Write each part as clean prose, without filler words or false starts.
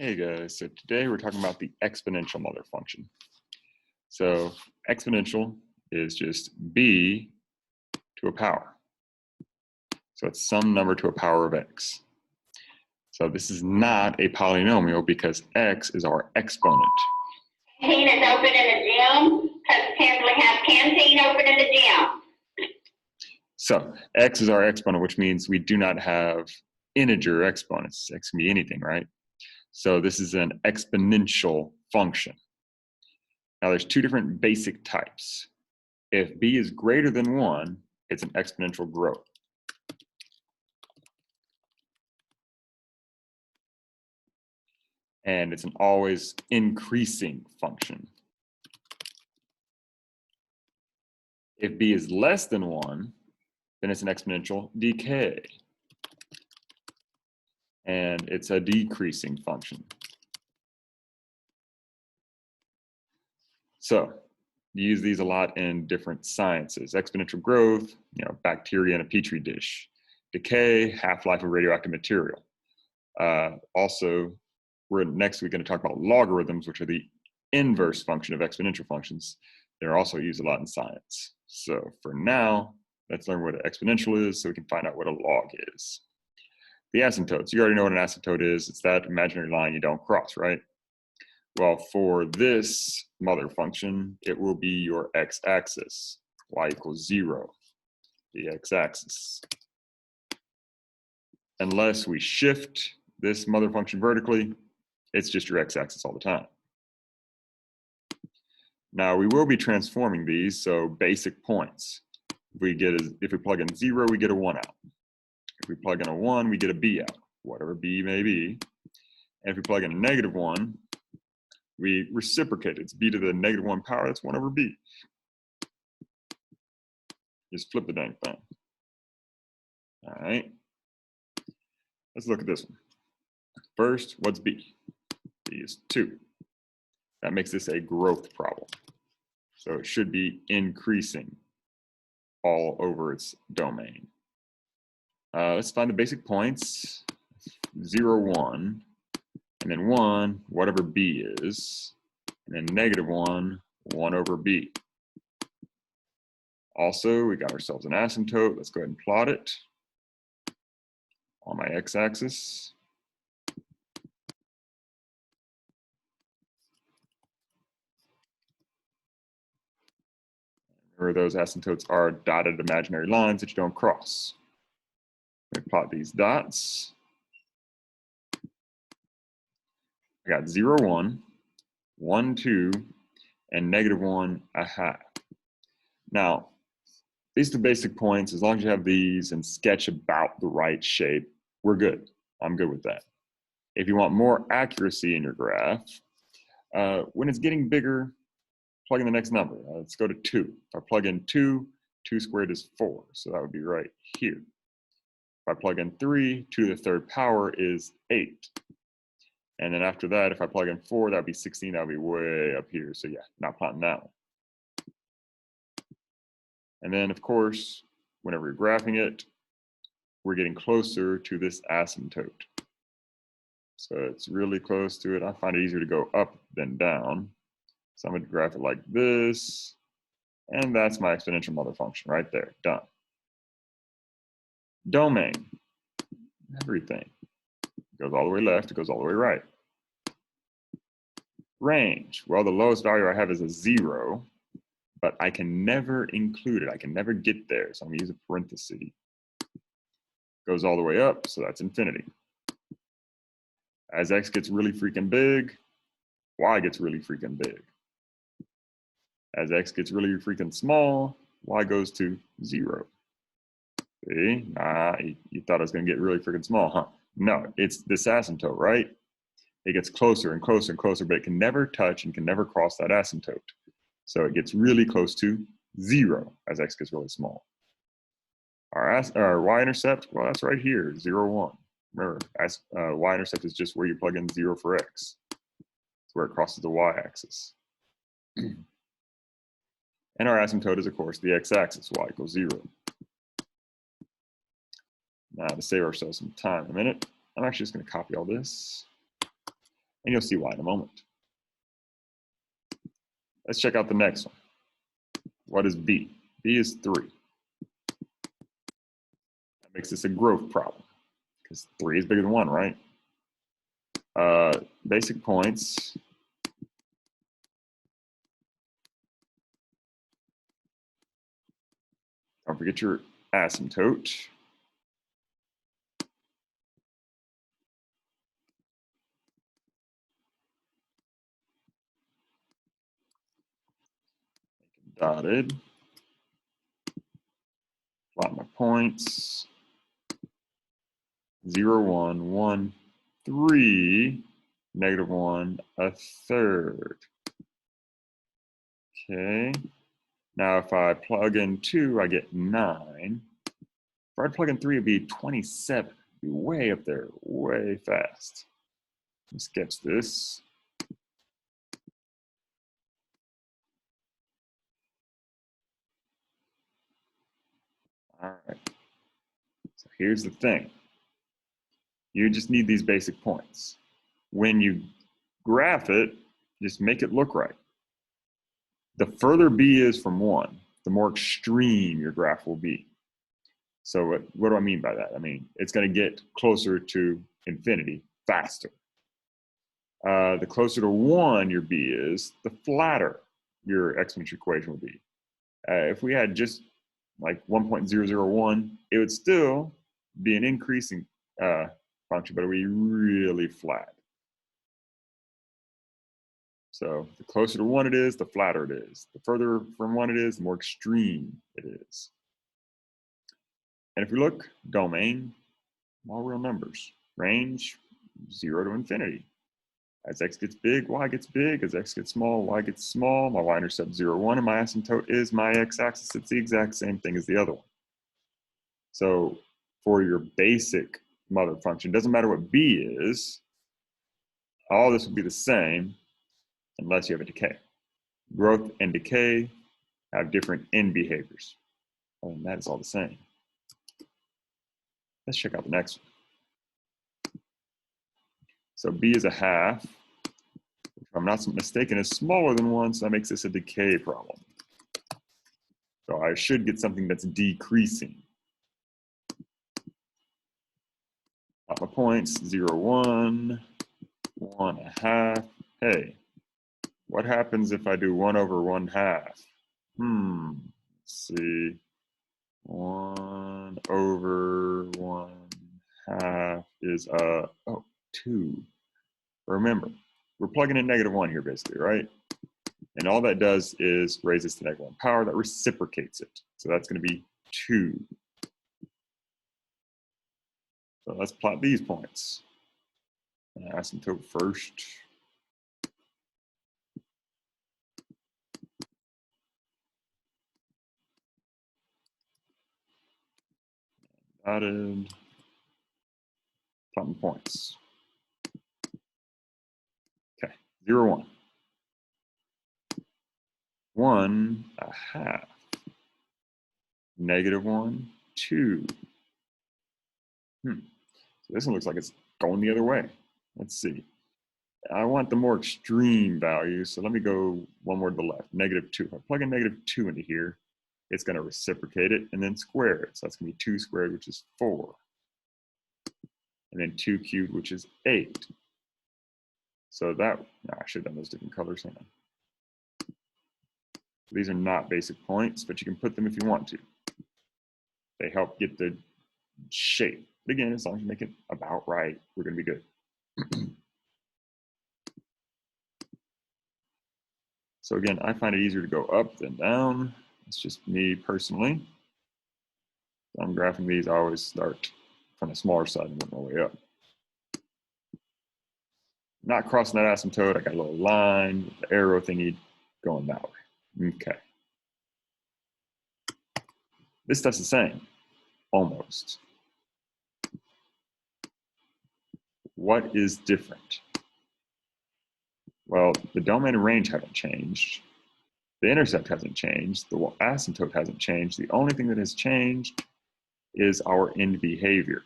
Hey guys, so today we're talking about the exponential mother function. So exponential is just b to a power. So it's some number to a power of x. So this is not a polynomial because x is our exponent. Canteen is open in the gym because Timberly has canteen open in the gym. So x is our exponent, which means we do not have integer exponents. X can be anything, right? So this is an exponential function. Now there's two different basic types. If b is greater than 1, it's an exponential growth. And it's an always increasing function. If b is less than 1, then it's an exponential decay. And it's a decreasing function. So you use these a lot in different sciences. Exponential growth, bacteria in a petri dish. Decay, half-life of radioactive material. Also, next we're going to talk about logarithms, which are the inverse function of exponential functions. They're also used a lot in science. So for now, let's learn what an exponential is so we can find out what a log is. The asymptotes, you already know what an asymptote is. It's that imaginary line you don't cross, right? Well, for this mother function, it will be your x-axis, y equals 0, the x-axis. Unless we shift this mother function vertically, it's just your x-axis all the time. Now we will be transforming these, so basic points. If we plug in 0, we get a 1 out. If we plug in a 1, we get a b out, whatever b may be. And if we plug in a negative 1, we reciprocate. It's b to the negative 1 power, that's 1 over b. Just flip the dang thing. All right. Let's look at this one. First, what's b? B is 2. That makes this a growth problem. So it should be increasing all over its domain. Let's find the basic points. 0, 1, and then 1, whatever b is, and then negative 1, 1 over b. Also, we got ourselves an asymptote. Let's go ahead and plot it on my x-axis. Remember, those asymptotes are dotted imaginary lines that you don't cross. We plot these dots. I got 0, 1, 1, 2, and negative 1, a half. Now, these are the basic points. As long as you have these and sketch about the right shape, we're good. I'm good with that. If you want more accuracy in your graph, when it's getting bigger, plug in the next number. Let's go to 2. If I plug in 2, 2 squared is 4, so that would be right here. If I plug in 3, 2 to the third power is 8. And then after that, if I plug in 4, that would be 16. That would be way up here. So yeah, not plotting that one. And then, of course, whenever you're graphing it, we're getting closer to this asymptote. So it's really close to it. I find it easier to go up than down. So I'm going to graph it like this. And that's my exponential mother function right there. Done. Domain. Everything. It goes all the way left. It goes all the way right. Range. Well, the lowest value I have is a 0. But I can never include it. I can never get there. So I'm going to use a parenthesis. Goes all the way up, so that's infinity. As x gets really freaking big, y gets really freaking big. As x gets really freaking small, y goes to 0. See? You thought it was going to get really freaking small, huh? No, it's this asymptote, right? It gets closer and closer and closer, but it can never touch and can never cross that asymptote. So it gets really close to 0 as x gets really small. Our y-intercept, well, that's right here, 0, 1. Remember, y-intercept is just where you plug in 0 for x. It's where it crosses the y-axis. And our asymptote is, of course, the x-axis, y equals 0. Now, to save ourselves some time in a minute, I'm actually just going to copy all this. And you'll see why in a moment. Let's check out the next one. What is b? b is 3. That makes this a growth problem because 3 is bigger than 1, right? Basic points. Don't forget your asymptote. Dotted. Plot my points. 0, 1, 1, 3, negative 1, a third. Okay. Now if I plug in 2, I get 9. If I plug in 3, it'd be 27. It'd be way up there, way fast. Let me sketch this. All right. So here's the thing. You just need these basic points. When you graph it, just make it look right. The further b is from 1, the more extreme your graph will be. So what do I mean by that? I mean, it's going to get closer to infinity faster. The closer to 1 your b is, the flatter your exponential equation will be. If we had just like 1.001, it would still be an increasing function, but it would be really flat. So the closer to 1 it is, the flatter it is. The further from 1 it is, the more extreme it is. And if we look, domain, all real numbers. Range, 0 to infinity. As x gets big, y gets big. As x gets small, y gets small. My y-intercept 0, 1, and my asymptote is my x-axis. It's the exact same thing as the other one. So for your basic mother function, doesn't matter what b is, all this will be the same unless you have a decay. Growth and decay have different end behaviors. And that is all the same. Let's check out the next one. So b is a half. If I'm not mistaken, is smaller than 1, so that makes this a decay problem. So I should get something that's decreasing. Got my points, 0, 1, 1/2. Hey, what happens if I do 1 over 1/2? Let's see. 1 over 1/2 is 2. Remember, we're plugging in -1 here basically, right? And all that does is raise this to -1 power. That reciprocates it. So that's going to be 2. So let's plot these points. Asymptote first. Dotted. Plotting points. Okay, 0, 1. 1/2. -1, 2. So this one looks like it's going the other way. Let's see. I want the more extreme value, so let me go one more to the left. -2. If I plug in -2 into here, it's going to reciprocate it and then square it. So that's going to be 2 squared, which is 4. And then 2 cubed, which is 8. So that, I should have done those different colors. Hang on. These are not basic points, but you can put them if you want to. They help get the shape. But again, as long as you make it about right, we're going to be good. So again, I find it easier to go up than down. It's just me personally. So I'm graphing these, I always start from the smaller side and work my way up. Not crossing that asymptote, I got a little line with the arrow thingy going that way. Okay. This stuff's the same, almost. What is different? Well, the domain and range haven't changed. The intercept hasn't changed. The asymptote hasn't changed. The only thing that has changed is our end behavior.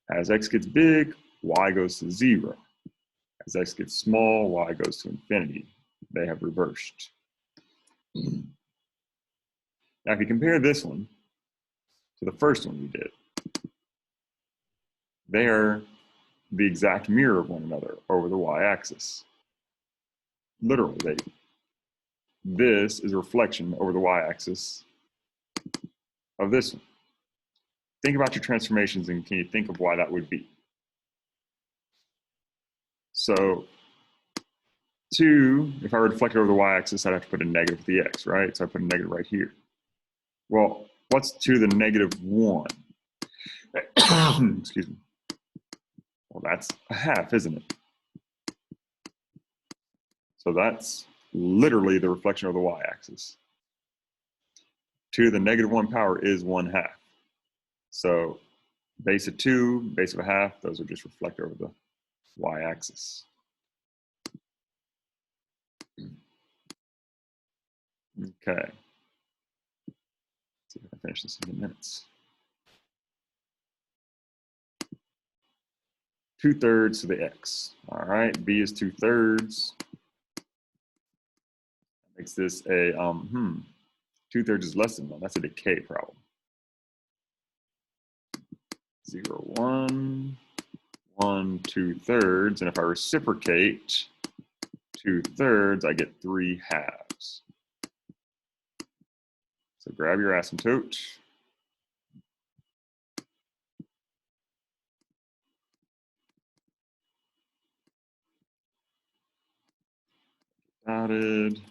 As x gets big, y goes to 0. As x gets small, y goes to infinity. They have reversed. Now, if you compare this one to the first one we did, they are the exact mirror of one another over the y-axis. Literally, this is a reflection over the y-axis of this one. Think about your transformations, and can you think of why that would be? So 2, if I were to reflect it over the y-axis, I'd have to put a negative with the x, right? So I put a negative right here. Well, what's 2 to the negative 1? Excuse me. Well, that's a half, isn't it? So that's literally the reflection of the y-axis. 2 to the negative 1 power is 1/2. So base of 2, base of a half, those are just reflected over the y-axis. Okay. Let's see if I can finish this in 10 minutes. 2/3 to the x. All right, b is 2/3. Makes this a 2/3 is less than 1. That's a decay problem. 0, 1, 1, 2/3, and if I reciprocate 2/3, I get 3/2. So grab your asymptote. Dotted.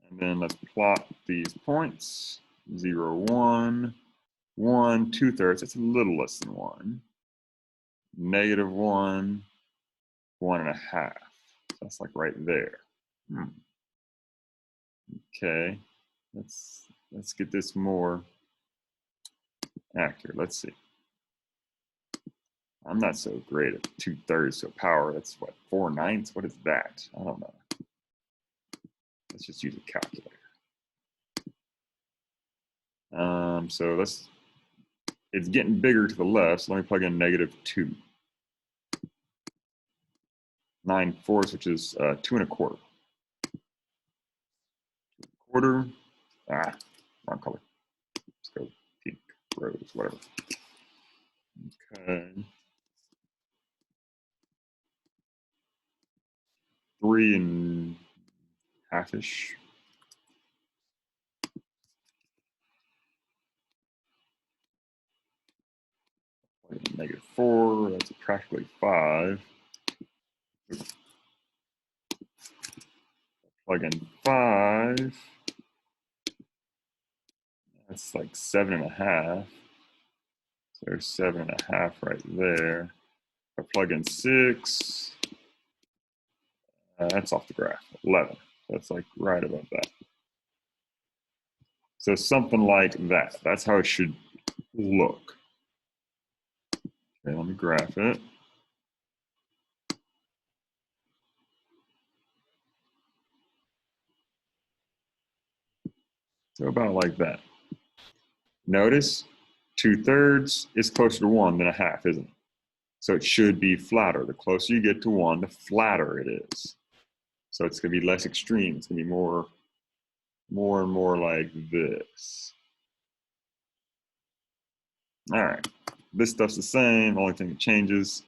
And then let's plot these points. 0, 1, 1, 2/3. That's a little less than 1. Negative 1, 1.5. That's like right there. Okay, let's get this more accurate. Let's see. I'm not so great at 2/3 to a power. That's what, 4/9? What is that? I don't know. Let's just use a calculator. So it's getting bigger to the left, so let me plug in -2. 9/4, which is 2 1/4. 1/4. Wrong color. Let's go pink, rose, whatever. Okay. 3.5-ish. -4, that's practically 5. Plug in 5. That's like 7.5. So there's 7.5 right there. If I plug in 6, that's off the graph. 11. So that's like right above that. So something like that. That's how it should look. Okay, let me graph it. So about like that. Notice 2/3 is closer to 1 than a half, isn't it? So it should be flatter. The closer you get to 1, the flatter it is. So it's going to be less extreme. It's going to be more and more like this. All right. This stuff's the same. The only thing that changes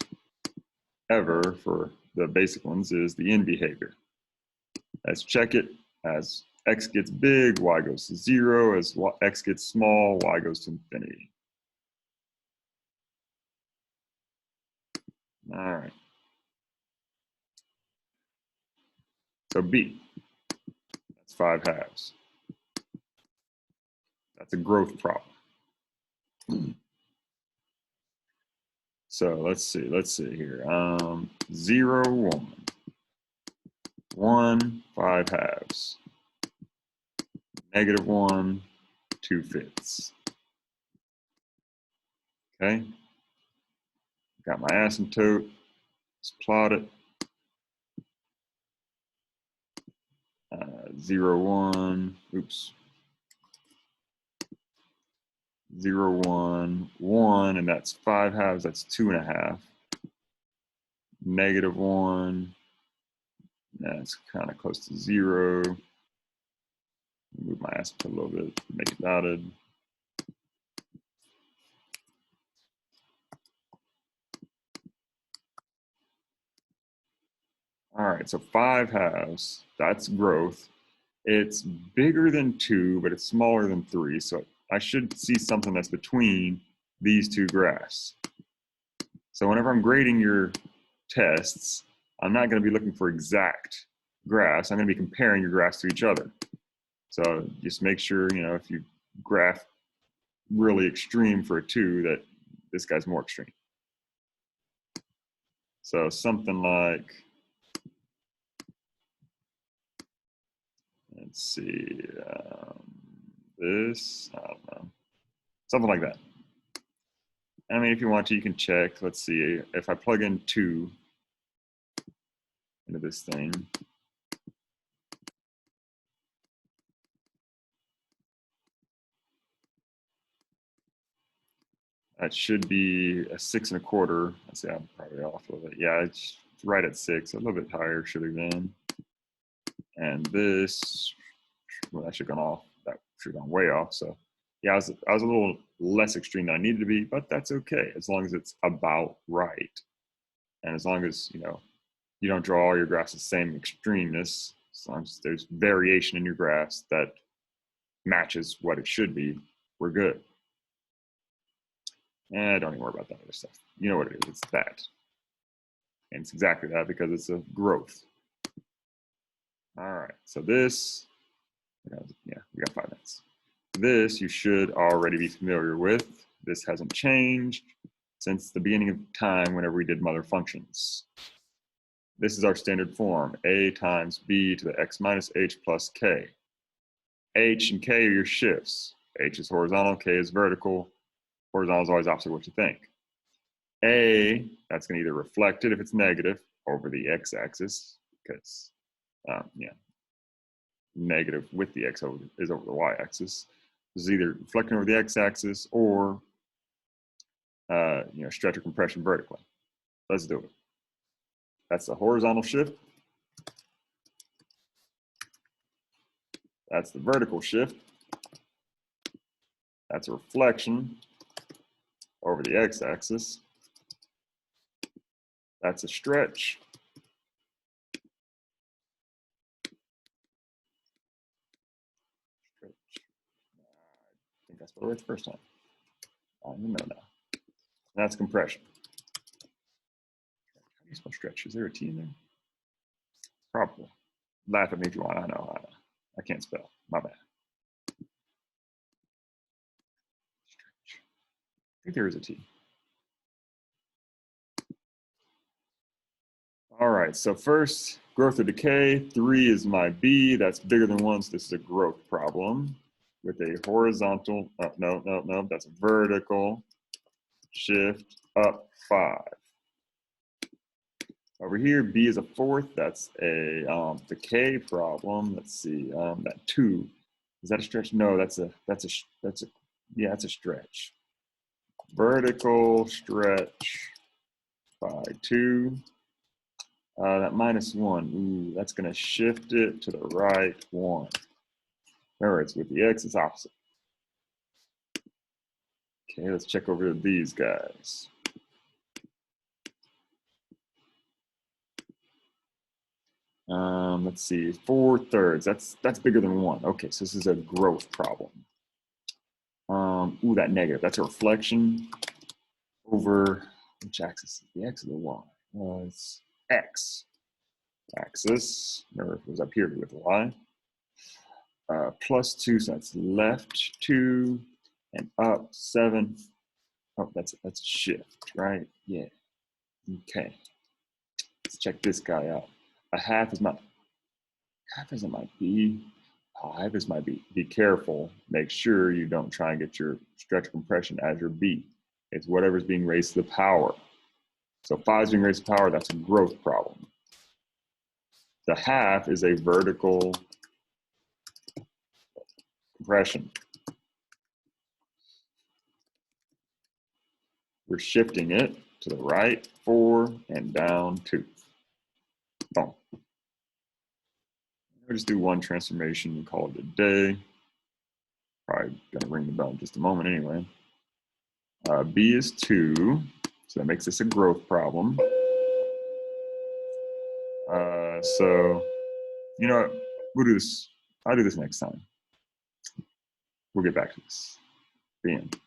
ever for the basic ones is the end behavior. Let's check it. As x gets big, y goes to 0. As x gets small, y goes to infinity. All right. So b, that's 5/2. That's a growth problem. So let's see here. 0, 1. 1, 5/2. -1, 2/5. Okay. Got my asymptote. Let's plot it. 0, 1. Oops. 0, 1, 1, and that's 5 halves, that's 2.5. Negative 1, that's kind of close to 0. Move my aspect a little bit, make it dotted. All right, so 5 halves, that's growth. It's bigger than 2, but it's smaller than 3. So I should see something that's between these two graphs. So whenever I'm grading your tests, I'm not going to be looking for exact graphs. I'm going to be comparing your graphs to each other. So just make sure, you know, if you graph really extreme for a 2, that this guy's more extreme. So something like, let's see, this, I don't know, something like that. I mean, if you want to, you can check. Let's see, if I plug in 2 into this thing, that should be a 6.25. Let's see, I'm probably off a little bit. Yeah, it's right at 6, a little bit higher should have been. And this, well, that should have gone off. That should have gone way off. So yeah, I was a little less extreme than I needed to be, but that's okay as long as it's about right. And as long as, you know, you don't draw all your graphs the same extremeness, as long as there's variation in your graphs that matches what it should be, we're good. And don't even worry about that other stuff. You know what it is, it's that. And it's exactly that because it's a growth. All right, so this, yeah, we got 5 minutes. This you should already be familiar with. This hasn't changed since the beginning of time whenever we did mother functions. This is our standard form, a times b to the x minus h plus k. H and k are your shifts. H is horizontal, k is vertical. Horizontal is always opposite of what you think. A, that's going to either reflect it if it's negative over the x-axis, because yeah, negative with the x is over the y-axis. This is either reflecting over the x-axis or you know, stretch or compression vertically. Let's do it. That's the horizontal shift. That's the vertical shift. That's a reflection over the x-axis. That's a stretch. I think I spelled it right the first time. I don't even know now. And that's compression. How do you spell stretch? Is there a T in there? Probably. Laugh at me if you want. I know. I can't spell. My bad. Stretch. I think there is a T. All right. So first, growth or decay. 3 is my B. That's bigger than 1. So this is a growth problem with a horizontal. Oh, no. That's a vertical shift up 5. Over here, B is a 4th. That's a decay problem. Let's see, that 2. Is that a stretch? No, that's a stretch. Vertical stretch by 2. That minus 1, ooh, that's going to shift it to the right 1. Remember, it's with the x, it's opposite. Okay, let's check over these guys. Let's see, 4/3. That's bigger than 1. Okay, so this is a growth problem. Ooh, that negative. That's a reflection over which axis? The x or the y? It's x axis. Remember, it was up here with the y. Plus 2, so that's left 2 and up 7. Oh, that's a shift, right? Yeah. Okay. Let's check this guy out. A half isn't my B. 5 is my B. Be careful. Make sure you don't try and get your stretch compression as your B. It's whatever's being raised to the power. So 5 is being raised to power. That's a growth problem. The half is a vertical compression. We're shifting it to the right 4 and down 2. Boom. We'll just do one transformation and call it a day. Probably gonna ring the bell in just a moment anyway. B is 2, so that makes this a growth problem. So, you know what? We'll do this. I'll do this next time. We'll get back to this. The end.